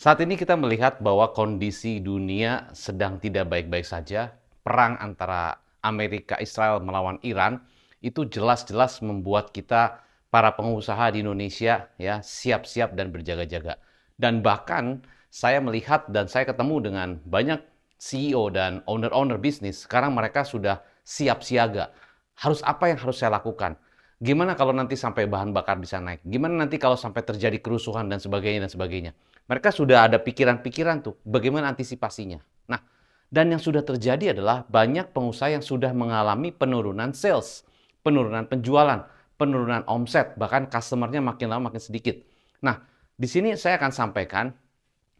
Saat ini kita melihat bahwa kondisi dunia sedang tidak baik-baik saja. Perang antara Amerika Israel melawan Iran itu jelas-jelas membuat kita para pengusaha di Indonesia ya siap-siap dan berjaga-jaga. Dan bahkan saya melihat dan saya ketemu dengan banyak CEO dan owner-owner bisnis, sekarang mereka sudah siap siaga. Harus apa yang harus saya lakukan? Gimana kalau nanti sampai bahan bakar bisa naik? Gimana nanti kalau sampai terjadi kerusuhan dan sebagainya dan sebagainya? Mereka sudah ada pikiran-pikiran tuh, bagaimana antisipasinya. Nah, dan yang sudah terjadi adalah banyak pengusaha yang sudah mengalami penurunan sales, penurunan penjualan, penurunan omset, bahkan customer-nya makin lama makin sedikit. Nah, di sini saya akan sampaikan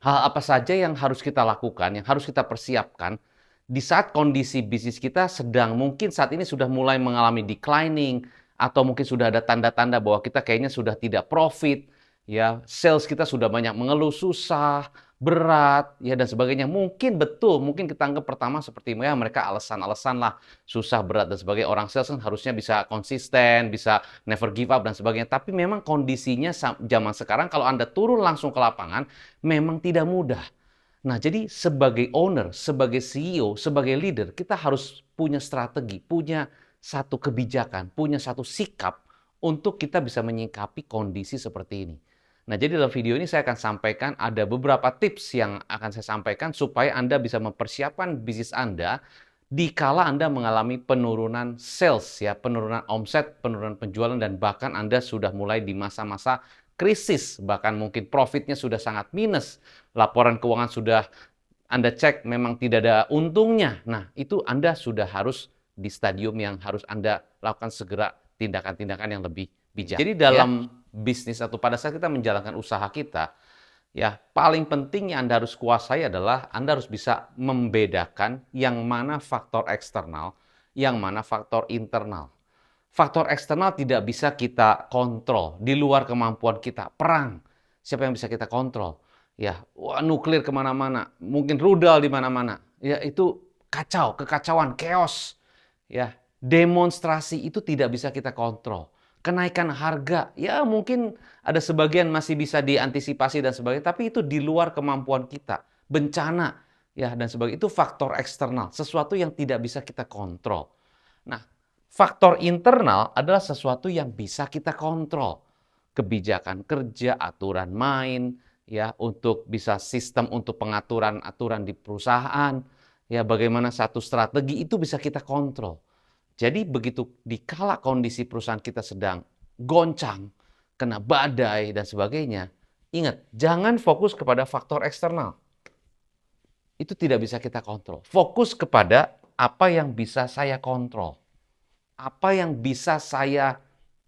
hal apa saja yang harus kita lakukan, yang harus kita persiapkan di saat kondisi bisnis kita sedang mungkin saat ini sudah mulai mengalami declining atau mungkin sudah ada tanda-tanda bahwa kita kayaknya sudah tidak profit, ya, sales kita sudah banyak mengeluh, susah, berat, ya dan sebagainya. Mungkin betul, mungkin kita anggap pertama seperti ya mereka alasan-alasan lah, susah, berat dan sebagainya. Orang sales kan harusnya bisa konsisten, bisa never give up dan sebagainya. Tapi memang kondisinya zaman sekarang kalau Anda turun langsung ke lapangan, memang tidak mudah. Nah, jadi sebagai owner, sebagai CEO, sebagai leader, kita harus punya strategi, punya satu kebijakan, punya satu sikap untuk kita bisa menyikapi kondisi seperti ini. Nah, jadi dalam video ini saya akan sampaikan ada beberapa tips yang akan saya sampaikan supaya Anda bisa mempersiapkan bisnis Anda dikala Anda mengalami penurunan sales ya, penurunan omset, penurunan penjualan dan bahkan Anda sudah mulai di masa-masa krisis, bahkan mungkin profitnya sudah sangat minus, laporan keuangan sudah Anda cek memang tidak ada untungnya. Nah, itu Anda sudah harus di stadium yang harus Anda lakukan segera tindakan-tindakan yang lebih bijak. Jadi dalam bisnis atau pada saat kita menjalankan usaha kita, ya paling penting yang Anda harus kuasai adalah Anda harus bisa membedakan yang mana faktor eksternal, yang mana faktor internal. Faktor eksternal tidak bisa kita kontrol, di luar kemampuan kita. Perang, siapa yang bisa kita kontrol? Ya, wah, nuklir kemana-mana, mungkin rudal di mana-mana. Ya, itu kacau, kekacauan, chaos. Ya, demonstrasi itu tidak bisa kita kontrol. Kenaikan harga, ya mungkin ada sebagian masih bisa diantisipasi dan sebagainya, tapi itu di luar kemampuan kita. Bencana, ya dan sebagainya, itu faktor eksternal, sesuatu yang tidak bisa kita kontrol. Nah, faktor internal adalah sesuatu yang bisa kita kontrol. Kebijakan kerja, aturan main, ya untuk bisa sistem untuk pengaturan aturan di perusahaan, ya bagaimana satu strategi itu bisa kita kontrol. Jadi begitu dikala kondisi perusahaan kita sedang goncang, kena badai dan sebagainya, ingat jangan fokus kepada faktor eksternal. Itu tidak bisa kita kontrol. Fokus kepada apa yang bisa saya kontrol. Apa yang bisa saya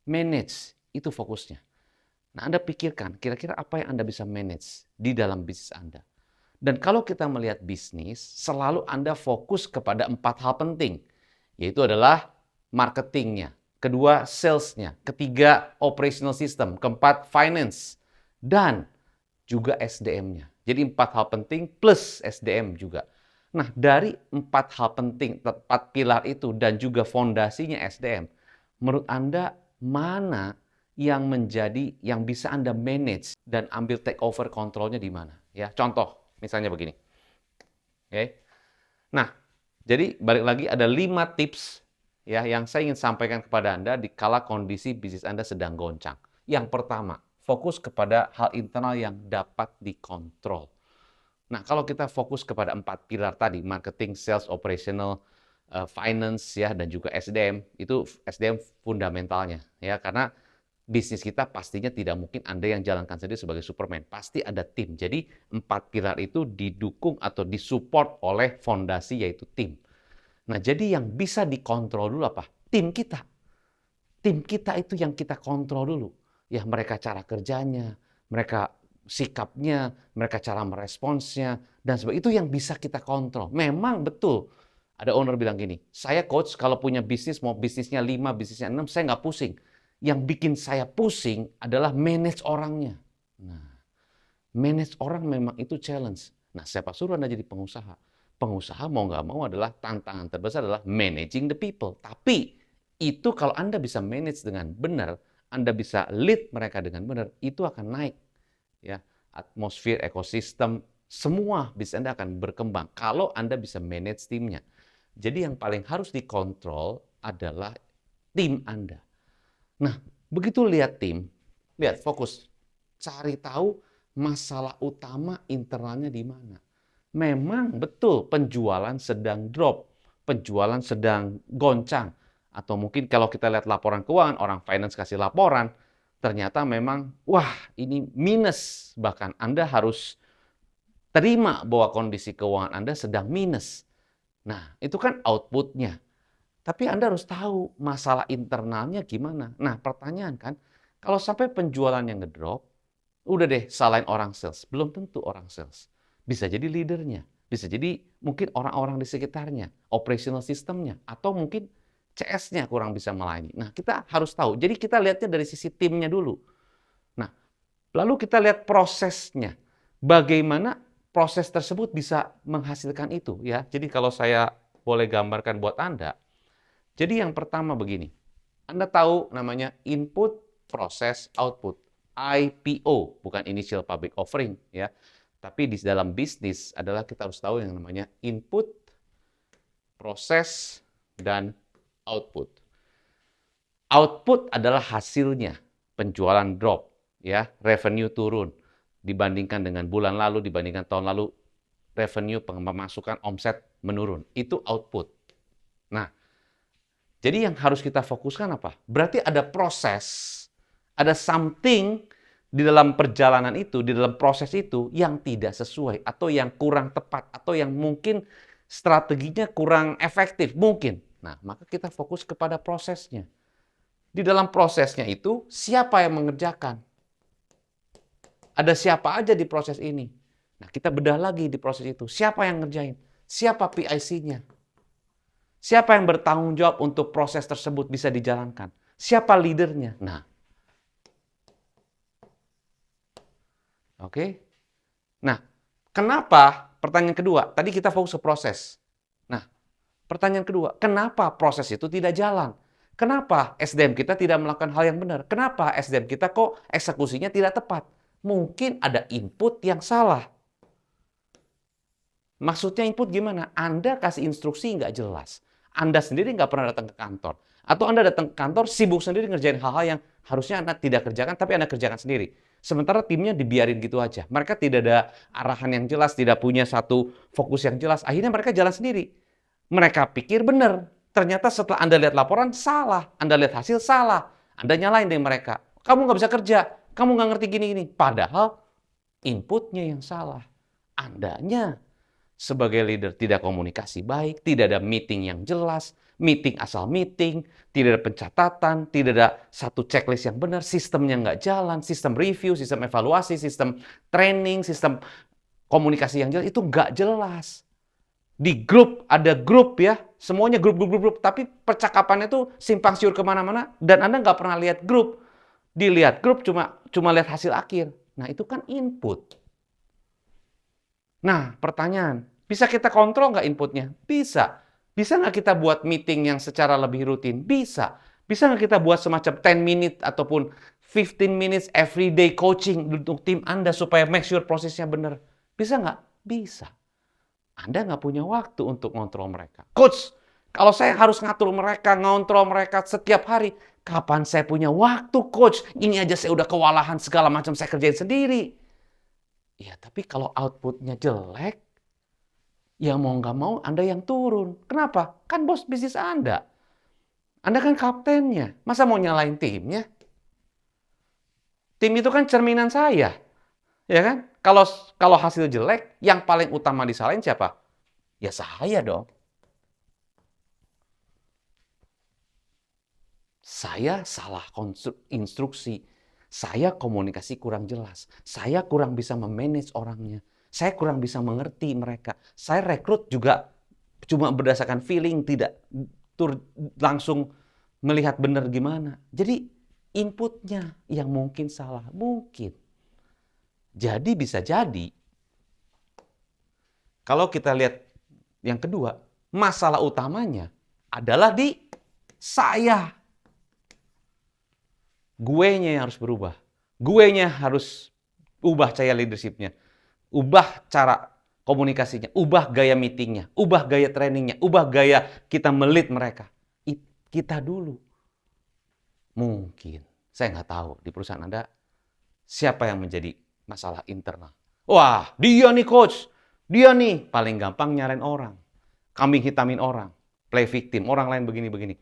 manage, itu fokusnya. Nah, Anda pikirkan, kira-kira apa yang Anda bisa manage di dalam bisnis Anda. Dan kalau kita melihat bisnis, selalu Anda fokus kepada 4 hal penting. Yaitu adalah marketingnya, kedua salesnya, ketiga operational system, keempat finance, dan juga SDM-nya. Jadi 4 hal penting plus SDM juga. Nah, dari 4 hal penting, 4 pilar itu dan juga fondasinya SDM, menurut Anda mana yang menjadi yang bisa Anda manage dan ambil take over kontrolnya di mana? Ya, contoh misalnya begini. Oke. Nah, jadi balik lagi ada 5 tips ya yang saya ingin sampaikan kepada Anda di kala kondisi bisnis Anda sedang goncang. Yang pertama, fokus kepada hal internal yang dapat dikontrol. Nah, kalau kita fokus kepada 4 pilar tadi, marketing, sales, operational, finance ya dan juga SDM, itu SDM fundamentalnya ya karena bisnis kita pastinya tidak mungkin Anda yang jalankan sendiri sebagai Superman. Pasti ada tim. Jadi 4 pilar itu didukung atau disupport oleh fondasi yaitu tim. Nah, jadi yang bisa dikontrol dulu apa? Tim kita. Tim kita itu yang kita kontrol dulu. Ya, mereka cara kerjanya, mereka sikapnya, mereka cara meresponsnya, dan sebagainya. Itu yang bisa kita kontrol. Memang betul. Ada owner bilang gini, saya coach kalau punya bisnis, mau bisnisnya 5, bisnisnya 6, saya nggak pusing. Yang bikin saya pusing adalah manage orangnya. Nah, manage orang memang itu challenge. Nah, siapa suruh Anda jadi pengusaha? Pengusaha mau nggak mau adalah tantangan terbesar adalah managing the people. Tapi itu kalau Anda bisa manage dengan benar, Anda bisa lead mereka dengan benar, itu akan naik. Ya, atmosfer, ekosistem, semua bisnis Anda akan berkembang kalau Anda bisa manage timnya. Jadi yang paling harus dikontrol adalah tim Anda. Nah, begitu lihat tim, lihat fokus, cari tahu masalah utama internalnya di mana. Memang betul penjualan sedang drop, penjualan sedang goncang, atau mungkin kalau kita lihat laporan keuangan, orang finance kasih laporan, ternyata memang, wah ini minus, bahkan Anda harus terima bahwa kondisi keuangan Anda sedang minus. Nah, itu kan outputnya. Tapi Anda harus tahu masalah internalnya gimana. Nah, pertanyaan kan, kalau sampai penjualannya ngedrop, udah deh salahin orang sales. Belum tentu orang sales. Bisa jadi leadernya, bisa jadi mungkin orang-orang di sekitarnya, operational systemnya, atau mungkin CS-nya kurang bisa melayani. Nah, kita harus tahu. Jadi kita lihatnya dari sisi timnya dulu. Nah, lalu kita lihat prosesnya. Bagaimana proses tersebut bisa menghasilkan itu ya. Jadi kalau saya boleh gambarkan buat Anda, jadi yang pertama begini, Anda tahu namanya input, proses, output. IPO, bukan initial public offering ya. Tapi di dalam bisnis adalah kita harus tahu yang namanya input, proses, dan output. Output adalah hasilnya, penjualan drop, ya, revenue turun dibandingkan dengan bulan lalu, dibandingkan tahun lalu, revenue pemasukan omset menurun. Itu output. Nah, jadi yang harus kita fokuskan apa? Berarti ada proses, ada something di dalam perjalanan itu, di dalam proses itu yang tidak sesuai, atau yang kurang tepat, atau yang mungkin strateginya kurang efektif, mungkin. Nah, maka kita fokus kepada prosesnya. Di dalam prosesnya itu, siapa yang mengerjakan? Ada siapa aja di proses ini? Nah, kita bedah lagi di proses itu. Siapa yang ngerjain? Siapa PIC-nya? Siapa yang bertanggung jawab untuk proses tersebut bisa dijalankan? Siapa leadernya? Nah, oke. Nah, kenapa? Pertanyaan kedua, tadi kita fokus ke proses. Nah, pertanyaan kedua, kenapa proses itu tidak jalan? Kenapa SDM kita tidak melakukan hal yang benar? Kenapa SDM kita kok eksekusinya tidak tepat? Mungkin ada input yang salah. Maksudnya input gimana? Anda kasih instruksi nggak jelas. Anda sendiri nggak pernah datang ke kantor. Atau Anda datang ke kantor sibuk sendiri ngerjain hal-hal yang harusnya Anda tidak kerjakan, tapi Anda kerjakan sendiri. Sementara timnya dibiarin gitu aja. Mereka tidak ada arahan yang jelas, tidak punya satu fokus yang jelas. Akhirnya mereka jalan sendiri. Mereka pikir benar. Ternyata setelah Anda lihat laporan, salah. Anda lihat hasil, salah. Anda nyalain deh mereka. Kamu nggak bisa kerja. Kamu nggak ngerti gini-gini. Padahal inputnya yang salah. Andanya sebagai leader tidak komunikasi baik, tidak ada meeting yang jelas, meeting asal meeting, tidak ada pencatatan, tidak ada satu checklist yang benar, sistemnya nggak jalan, sistem review, sistem evaluasi, sistem training, sistem komunikasi yang jelas, itu nggak jelas. Di grup, ada grup ya, semuanya grup, tapi percakapannya tuh simpang siur kemana-mana, dan Anda nggak pernah lihat grup. Dilihat grup cuma lihat hasil akhir. Nah, itu kan input. Nah, pertanyaan, bisa kita kontrol nggak inputnya? Bisa. Bisa nggak kita buat meeting yang secara lebih rutin? Bisa. Bisa nggak kita buat semacam 10 minute ataupun 15 minutes everyday coaching untuk tim Anda supaya make sure prosesnya benar? Bisa nggak? Bisa. Anda nggak punya waktu untuk ngontrol mereka. Coach, kalau saya harus ngatur mereka, ngontrol mereka setiap hari, kapan saya punya waktu, Coach? Ini aja saya udah kewalahan segala macam saya kerjain sendiri. Ya, tapi kalau outputnya jelek, ya mau nggak mau Anda yang turun. Kenapa? Kan bos bisnis Anda. Anda kan kaptennya. Masa mau nyalain timnya? Tim itu kan cerminan saya. Ya kan? Kalau hasil jelek, yang paling utama disalahin siapa? Ya saya dong. Saya salah instruksi. Saya komunikasi kurang jelas. Saya kurang bisa memanage orangnya. Saya kurang bisa mengerti mereka. Saya rekrut juga cuma berdasarkan feeling, tidak langsung melihat benar gimana. Jadi inputnya yang mungkin salah. Mungkin. Jadi bisa jadi, kalau kita lihat yang kedua, masalah utamanya adalah di saya. Guenya yang harus berubah. Guenya harus ubah cara leadership-nya, ubah cara komunikasinya, ubah gaya meetingnya, ubah gaya trainingnya, ubah gaya kita melit mereka. Kita dulu. Mungkin, saya nggak tahu di perusahaan Anda siapa yang menjadi masalah internal. Wah, dia nih coach, dia nih paling gampang nyarain orang, kambing hitamin orang, play victim, orang lain begini-begini.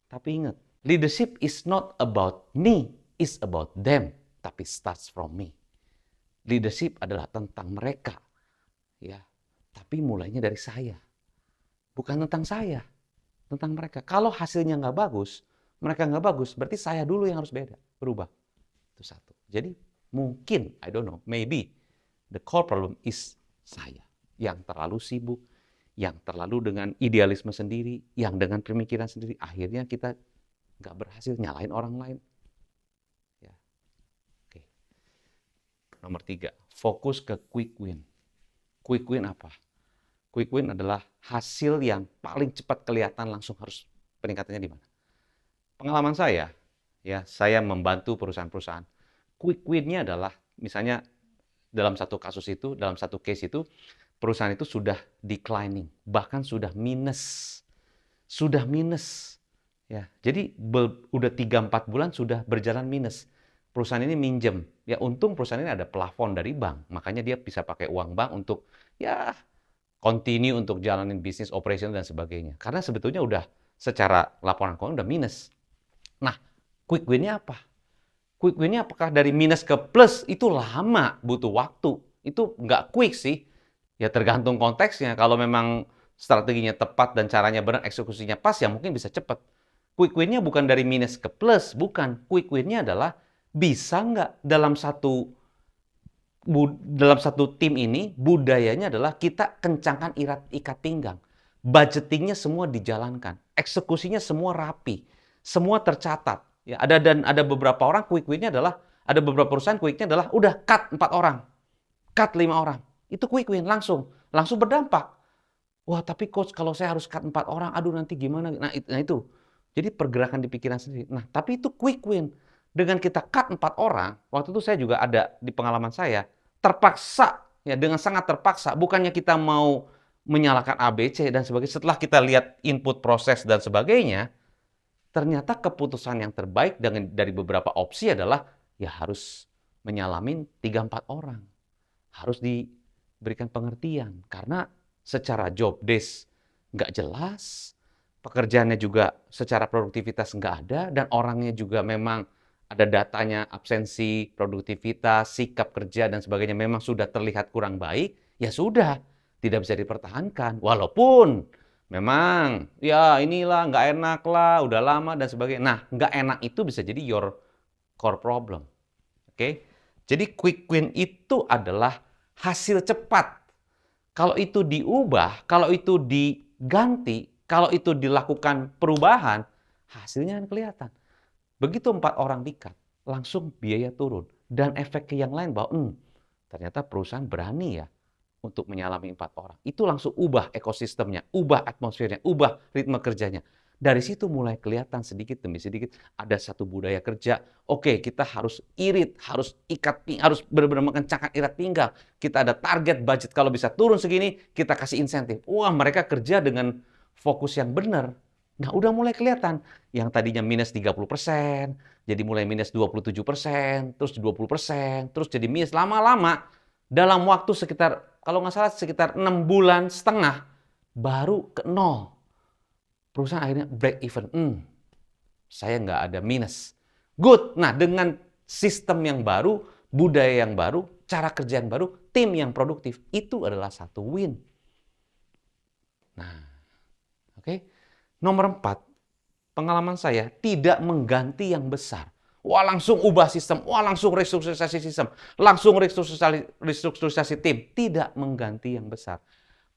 Tapi ingat, leadership is not about me, it's about them, tapi starts from me. Leadership adalah tentang mereka, ya. Tapi mulainya dari saya, bukan tentang saya, tentang mereka. Kalau hasilnya nggak bagus, mereka nggak bagus, berarti saya dulu yang harus berubah. Itu satu. Jadi mungkin, I don't know, maybe the core problem is saya yang terlalu sibuk, yang terlalu dengan idealisme sendiri, yang dengan pemikiran sendiri, akhirnya kita nggak berhasil nyalain orang lain. Ya. Oke. Nomor 3, fokus ke quick win. Quick win apa? Quick win adalah hasil yang paling cepat kelihatan, langsung harus peningkatannya di mana. Pengalaman saya, ya, saya membantu perusahaan-perusahaan. Quick win-nya adalah misalnya dalam satu kasus itu, dalam satu case itu, perusahaan itu sudah declining, bahkan sudah minus. Sudah minus. Ya, jadi udah 3-4 bulan sudah berjalan minus. Perusahaan ini minjem. Ya, untung perusahaan ini ada plafon dari bank, makanya dia bisa pakai uang bank untuk ya continue untuk jalanin bisnis operation dan sebagainya. Karena sebetulnya udah secara laporan keuangan udah minus. Nah, quick win-nya apa? Quick win-nya apakah dari minus ke plus? Itu lama, butuh waktu. Itu nggak quick sih. Ya tergantung konteksnya. Kalau memang strateginya tepat dan caranya benar, eksekusinya pas, ya mungkin bisa cepat. Quick win-nya bukan dari minus ke plus, bukan. Quick win-nya adalah bisa nggak dalam satu tim ini, budayanya adalah kita kencangkan ikat pinggang. Budgetingnya semua dijalankan. Eksekusinya semua rapi. Semua tercatat. Ya, ada beberapa orang quick win-nya adalah, ada beberapa perusahaan quick-nya adalah udah cut 4 orang, cut 5 orang. Itu quick win, langsung berdampak. Wah, tapi coach kalau saya harus cut 4 orang, aduh nanti gimana? Nah itu. Jadi pergerakan di pikiran sendiri. Nah, tapi itu quick win. Dengan kita cut 4 orang, waktu itu saya juga ada di pengalaman saya, terpaksa, ya dengan sangat terpaksa, bukannya kita mau menyalahkan ABC dan sebagainya. Setelah kita lihat input proses dan sebagainya, ternyata keputusan yang terbaik dari beberapa opsi adalah ya harus menyalamin 3-4 orang. Harus diberikan pengertian. Karena secara job desk nggak jelas, pekerjaannya juga secara produktivitas nggak ada, dan orangnya juga memang ada datanya, absensi, produktivitas, sikap kerja, dan sebagainya memang sudah terlihat kurang baik, ya sudah, tidak bisa dipertahankan. Walaupun memang, ya inilah, nggak enak lah, udah lama, dan sebagainya. Nah, nggak enak itu bisa jadi your core problem. Oke? Jadi quick win itu adalah hasil cepat. Kalau itu diubah, kalau itu diganti, kalau itu dilakukan perubahan, hasilnya akan kelihatan. Begitu 4 orang di-cut, langsung biaya turun. Dan efek ke yang lain bahwa ternyata perusahaan berani ya untuk menyalami 4 orang. Itu langsung ubah ekosistemnya, ubah atmosfernya, ubah ritme kerjanya. Dari situ mulai kelihatan sedikit demi sedikit ada satu budaya kerja. Oke, kita harus irit, harus harus benar-benar mengencangkan ikat pinggang. Kita ada target budget, kalau bisa turun segini, kita kasih insentif. Wah, mereka kerja dengan fokus yang benar. Nah, udah mulai kelihatan. Yang tadinya minus 30%, jadi mulai minus 27%, terus 20%, terus jadi minus. Lama-lama, dalam waktu sekitar, kalau nggak salah sekitar 6,5 bulan, baru ke 0. Perusahaan akhirnya break even. Saya nggak ada minus. Good. Nah, dengan sistem yang baru, budaya yang baru, cara kerja yang baru, tim yang produktif, itu adalah satu win. Nah, oke. Nomor 4, pengalaman saya tidak mengganti yang besar. Wah, langsung ubah sistem, wah langsung restrukturisasi sistem, langsung restrukturisasi tim. Tidak mengganti yang besar.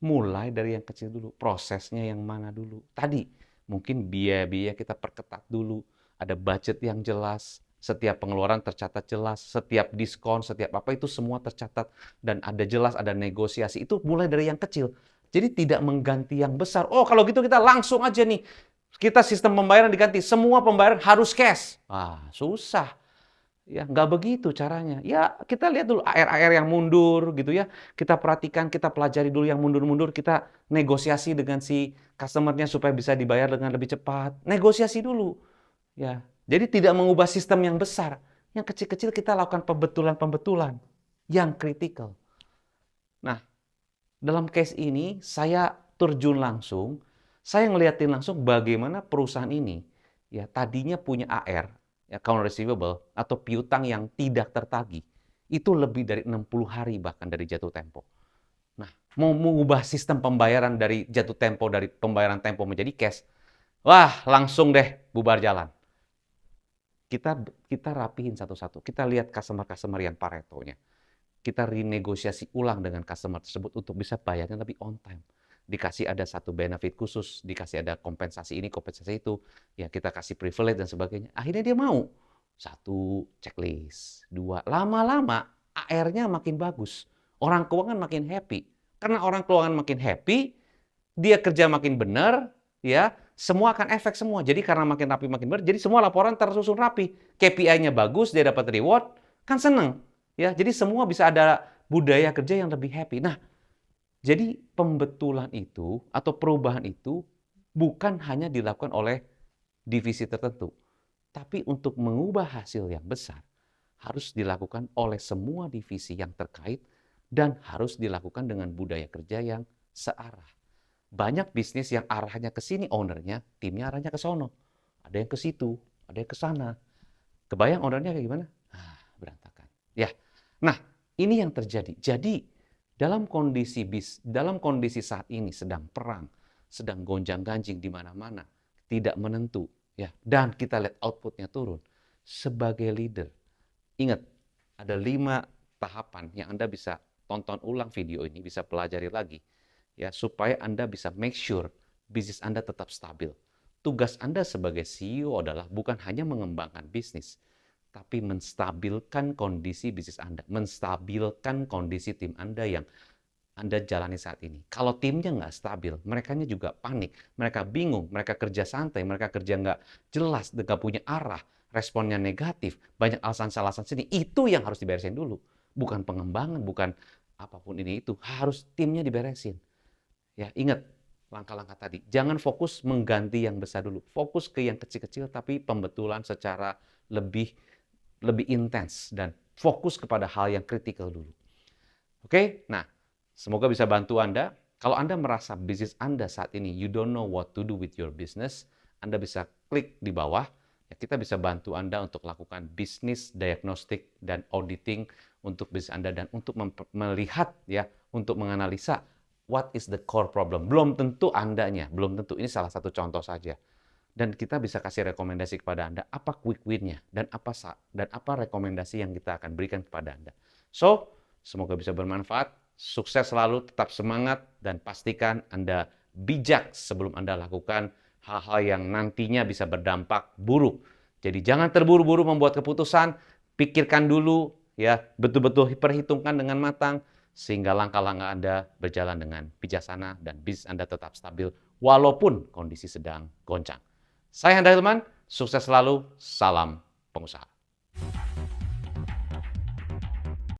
Mulai dari yang kecil dulu, prosesnya yang mana dulu. Tadi, mungkin biaya-biaya kita perketat dulu, ada budget yang jelas, setiap pengeluaran tercatat jelas, setiap diskon, setiap apa itu semua tercatat, dan ada jelas, ada negosiasi. Itu mulai dari yang kecil. Jadi tidak mengganti yang besar. Oh, kalau gitu kita langsung aja nih. Kita sistem pembayaran diganti. Semua pembayaran harus cash. Susah. Ya, nggak begitu caranya. Ya, kita lihat dulu AR-AR yang mundur gitu ya. Kita perhatikan, kita pelajari dulu yang mundur-mundur, kita negosiasi dengan si customer-nya supaya bisa dibayar dengan lebih cepat. Negosiasi dulu. Ya. Jadi tidak mengubah sistem yang besar. Yang kecil-kecil kita lakukan pembetulan-pembetulan yang kritikal. Nah, dalam case ini saya terjun langsung, saya ngeliatin langsung bagaimana perusahaan ini ya tadinya punya AR, ya, account receivable atau piutang yang tidak tertagih. Itu lebih dari 60 hari bahkan dari jatuh tempo. Nah, mau mengubah sistem pembayaran dari jatuh tempo dari pembayaran tempo menjadi cash, wah langsung deh bubar jalan. Kita kita rapihin satu-satu. Kita lihat customer-customer yang paretonya. Kita renegosiasi ulang dengan customer tersebut untuk bisa bayarnya lebih on time. Dikasih ada satu benefit khusus, dikasih ada kompensasi ini, kompensasi itu, ya kita kasih privilege dan sebagainya. Akhirnya dia mau. Satu, checklist. Dua, lama-lama AR-nya makin bagus. Orang keuangan makin happy. Karena orang keuangan makin happy, dia kerja makin benar, ya semua akan efek semua. Jadi karena makin rapi makin benar, jadi semua laporan tersusun rapi. KPI-nya bagus, dia dapat reward, kan seneng. Ya, jadi semua bisa ada budaya kerja yang lebih happy. Nah, jadi pembetulan itu atau perubahan itu bukan hanya dilakukan oleh divisi tertentu, tapi untuk mengubah hasil yang besar harus dilakukan oleh semua divisi yang terkait dan harus dilakukan dengan budaya kerja yang searah. Banyak bisnis yang arahnya ke sini ownernya, timnya arahnya ke sono. Ada yang ke situ, ada yang ke sana. Kebayang ownernya kayak gimana? Berantakan. Ya. Nah, ini yang terjadi. Jadi, dalam kondisi saat ini sedang perang, sedang gonjang-ganjing di mana-mana, tidak menentu, ya. Dan kita lihat outputnya turun. Sebagai leader, ingat, ada 5 tahapan yang Anda bisa tonton ulang video ini, bisa pelajari lagi, ya, supaya Anda bisa make sure bisnis Anda tetap stabil. Tugas Anda sebagai CEO adalah bukan hanya mengembangkan bisnis, tapi menstabilkan kondisi bisnis Anda, menstabilkan kondisi tim Anda yang Anda jalani saat ini. Kalau timnya nggak stabil, mereka juga panik, mereka bingung, mereka kerja santai, mereka kerja nggak jelas, nggak punya arah, responnya negatif, banyak alasan-alasan sini. Itu yang harus diberesin dulu. Bukan pengembangan, bukan apapun ini itu. Harus timnya diberesin. Ya, ingat langkah-langkah tadi. Jangan fokus mengganti yang besar dulu. Fokus ke yang kecil-kecil, tapi pembetulan secara lebih intens dan fokus kepada hal yang kritikal dulu. Oke, nah semoga bisa bantu Anda. Kalau Anda merasa bisnis Anda saat ini, you don't know what to do with your business, Anda bisa klik di bawah. Ya, kita bisa bantu Anda untuk lakukan bisnis diagnostik dan auditing untuk bisnis Anda dan untuk melihat ya, untuk menganalisa what is the core problem. Belum tentu Andanya, belum tentu. Ini salah satu contoh saja. Dan kita bisa kasih rekomendasi kepada Anda apa quick win-nya dan apa rekomendasi yang kita akan berikan kepada Anda. So, semoga bisa bermanfaat. Sukses selalu, tetap semangat dan pastikan Anda bijak sebelum Anda lakukan hal-hal yang nantinya bisa berdampak buruk. Jadi jangan terburu-buru membuat keputusan, pikirkan dulu ya, betul-betul perhitungkan dengan matang sehingga langkah-langkah Anda berjalan dengan bijaksana dan bisnis Anda tetap stabil walaupun kondisi sedang goncang. Saya Hendra Hilman, sukses selalu, salam pengusaha.